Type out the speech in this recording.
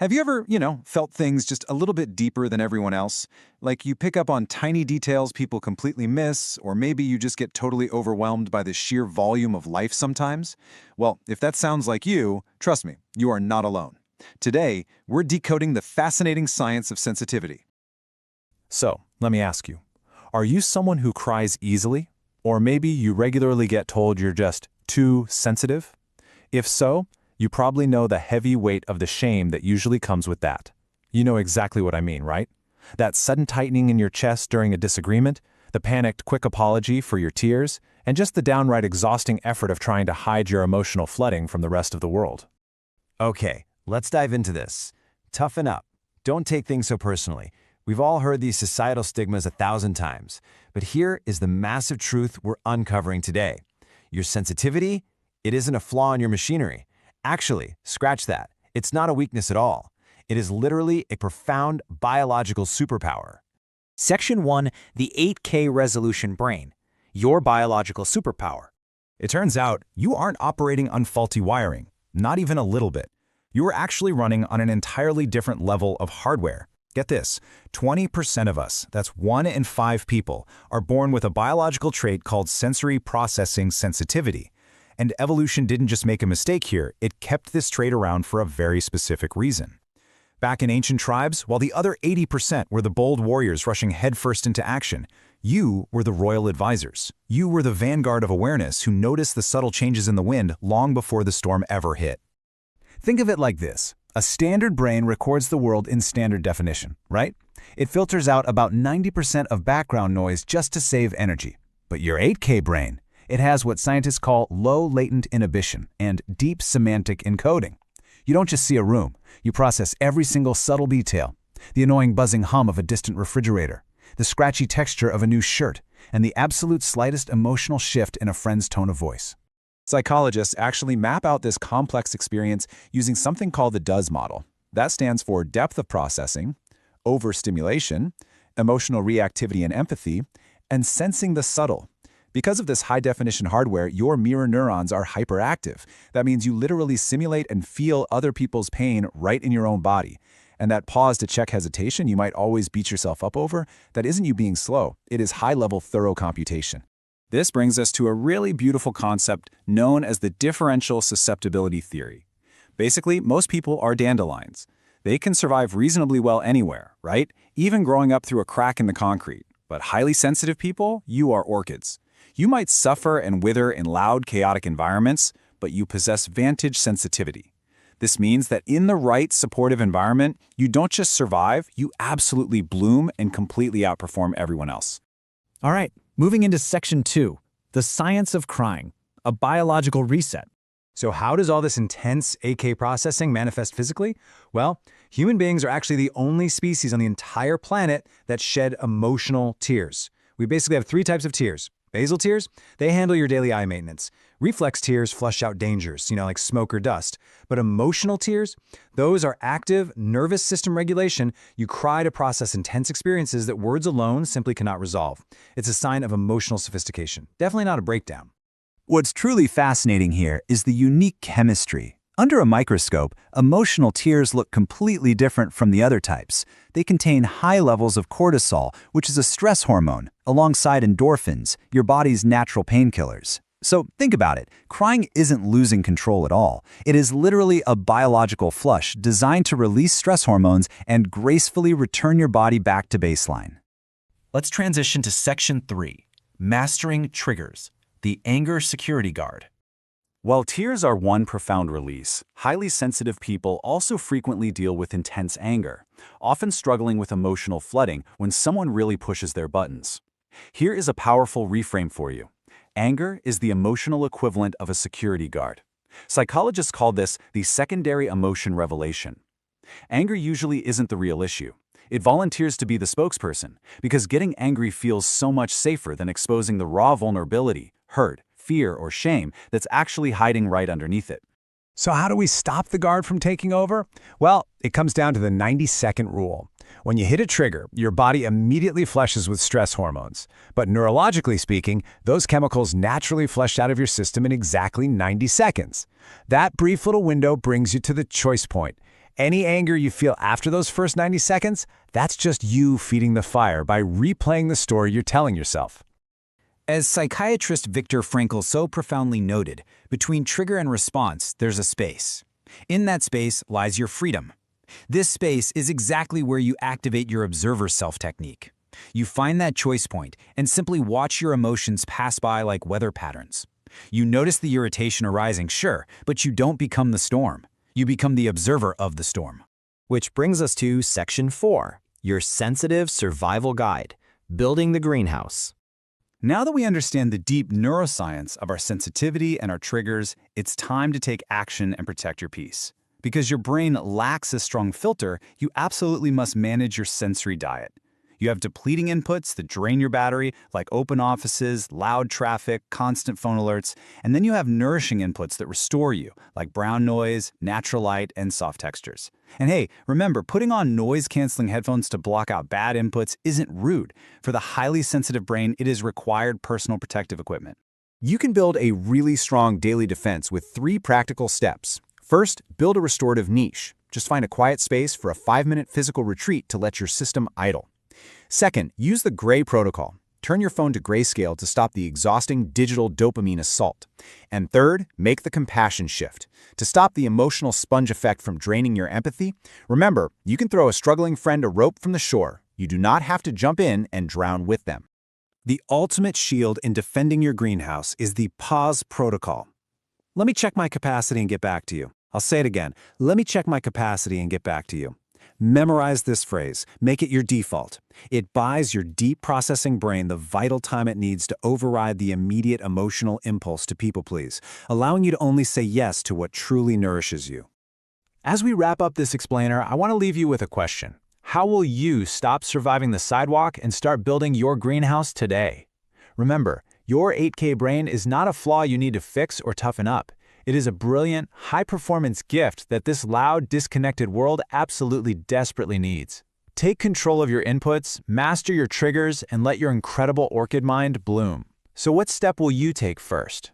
Have you ever, felt things just a little bit deeper than everyone else? Like you pick up on tiny details people completely miss, or maybe you just get totally overwhelmed by the sheer volume of life sometimes? Well, if that sounds like you, trust me, you are not alone. Today, we're decoding the fascinating science of sensitivity. So, let me ask you, are you someone who cries easily? Or maybe you regularly get told you're just too sensitive? If so, you probably know the heavy weight of the shame that usually comes with that. You know exactly what I mean, right? That sudden tightening in your chest during a disagreement, the panicked quick apology for your tears, and just the downright exhausting effort of trying to hide your emotional flooding from the rest of the world. Okay, let's dive into this. Toughen up. Don't take things so personally. We've all heard these societal stigmas 1,000 times, but here is the massive truth we're uncovering today. Your sensitivity, it isn't a flaw in your machinery. Actually, scratch that. It's not a weakness at all. It is literally a profound biological superpower. Section 1, the 8K resolution brain, your biological superpower. It turns out you aren't operating on faulty wiring, not even a little bit. You are actually running on an entirely different level of hardware. Get this, 20% of us, that's 1 in 5 people, are born with a biological trait called sensory processing sensitivity. And evolution didn't just make a mistake here, it kept this trait around for a very specific reason. Back in ancient tribes, while the other 80% were the bold warriors rushing headfirst into action, you were the royal advisors. You were the vanguard of awareness who noticed the subtle changes in the wind long before the storm ever hit. Think of it like this. A standard brain records the world in standard definition, right? It filters out about 90% of background noise just to save energy. But your 8K brain, it has what scientists call low latent inhibition and deep semantic encoding. You don't just see a room, you process every single subtle detail, the annoying buzzing hum of a distant refrigerator, the scratchy texture of a new shirt, and the absolute slightest emotional shift in a friend's tone of voice. Psychologists actually map out this complex experience using something called the DOES model. That stands for depth of processing, overstimulation, emotional reactivity and empathy, and sensing the subtle. Because of this high-definition hardware, your mirror neurons are hyperactive. That means you literally simulate and feel other people's pain right in your own body. And that pause to check hesitation you might always beat yourself up over, that isn't you being slow. It is high-level thorough computation. This brings us to a really beautiful concept known as the differential susceptibility theory. Basically, most people are dandelions. They can survive reasonably well anywhere, right? Even growing up through a crack in the concrete. But highly sensitive people, you are orchids. You might suffer and wither in loud, chaotic environments, but you possess vantage sensitivity. This means that in the right supportive environment, you don't just survive, you absolutely bloom and completely outperform everyone else. All right, moving into Section 2, the science of crying, a biological reset. So how does all this intense 8K processing manifest physically? Well, human beings are actually the only species on the entire planet that shed emotional tears. We basically have 3 types of tears. Basal tears, they handle your daily eye maintenance. Reflex tears flush out dangers, like smoke or dust. But emotional tears, those are active nervous system regulation. You cry to process intense experiences that words alone simply cannot resolve. It's a sign of emotional sophistication, definitely not a breakdown. What's truly fascinating here is the unique chemistry. Under a microscope, emotional tears look completely different from the other types. They contain high levels of cortisol, which is a stress hormone, alongside endorphins, your body's natural painkillers. So think about it. Crying isn't losing control at all. It is literally a biological flush designed to release stress hormones and gracefully return your body back to baseline. Let's transition to Section 3, Mastering Triggers, the Anger Security Guard. While tears are one profound release, highly sensitive people also frequently deal with intense anger, often struggling with emotional flooding when someone really pushes their buttons. Here is a powerful reframe for you. Anger is the emotional equivalent of a security guard. Psychologists call this the secondary emotion revelation. Anger usually isn't the real issue. It volunteers to be the spokesperson, because getting angry feels so much safer than exposing the raw vulnerability, hurt, fear, or shame that's actually hiding right underneath it. So how do we stop the guard from taking over? Well, it comes down to the 90-second rule. When you hit a trigger, your body immediately flushes with stress hormones. But neurologically speaking, those chemicals naturally flush out of your system in exactly 90 seconds. That brief little window brings you to the choice point. Any anger you feel after those first 90 seconds, that's just you feeding the fire by replaying the story you're telling yourself. As psychiatrist Viktor Frankl so profoundly noted, between trigger and response, there's a space. In that space lies your freedom. This space is exactly where you activate your observer self technique. You find that choice point and simply watch your emotions pass by like weather patterns. You notice the irritation arising, sure, but you don't become the storm. You become the observer of the storm. Which brings us to Section 4, your sensitive survival guide, building the greenhouse. Now that we understand the deep neuroscience of our sensitivity and our triggers, it's time to take action and protect your peace. Because your brain lacks a strong filter, you absolutely must manage your sensory diet. You have depleting inputs that drain your battery, like open offices, loud traffic, constant phone alerts, and then you have nourishing inputs that restore you, like brown noise, natural light, and soft textures. And hey, remember, putting on noise-canceling headphones to block out bad inputs isn't rude. For the highly sensitive brain, it is required personal protective equipment. You can build a really strong daily defense with 3 practical steps. First, build a restorative niche. Just find a quiet space for a 5-minute physical retreat to let your system idle. Second, use the gray protocol. Turn your phone to grayscale to stop the exhausting digital dopamine assault. And third, make the compassion shift. To stop the emotional sponge effect from draining your empathy, remember, you can throw a struggling friend a rope from the shore. You do not have to jump in and drown with them. The ultimate shield in defending your greenhouse is the pause protocol. Let me check my capacity and get back to you. I'll say it again. Let me check my capacity and get back to you. Memorize this phrase. Make it your default. It buys your deep processing brain the vital time it needs to override the immediate emotional impulse to people please, allowing you to only say yes to what truly nourishes you. As we wrap up this explainer, I want to leave you with a question. How will you stop surviving the sidewalk and start building your greenhouse today? Remember, your 8K brain is not a flaw you need to fix or toughen up. It is a brilliant, high-performance gift that this loud, disconnected world absolutely desperately needs. Take control of your inputs, master your triggers, and let your incredible orchid mind bloom. So what step will you take first?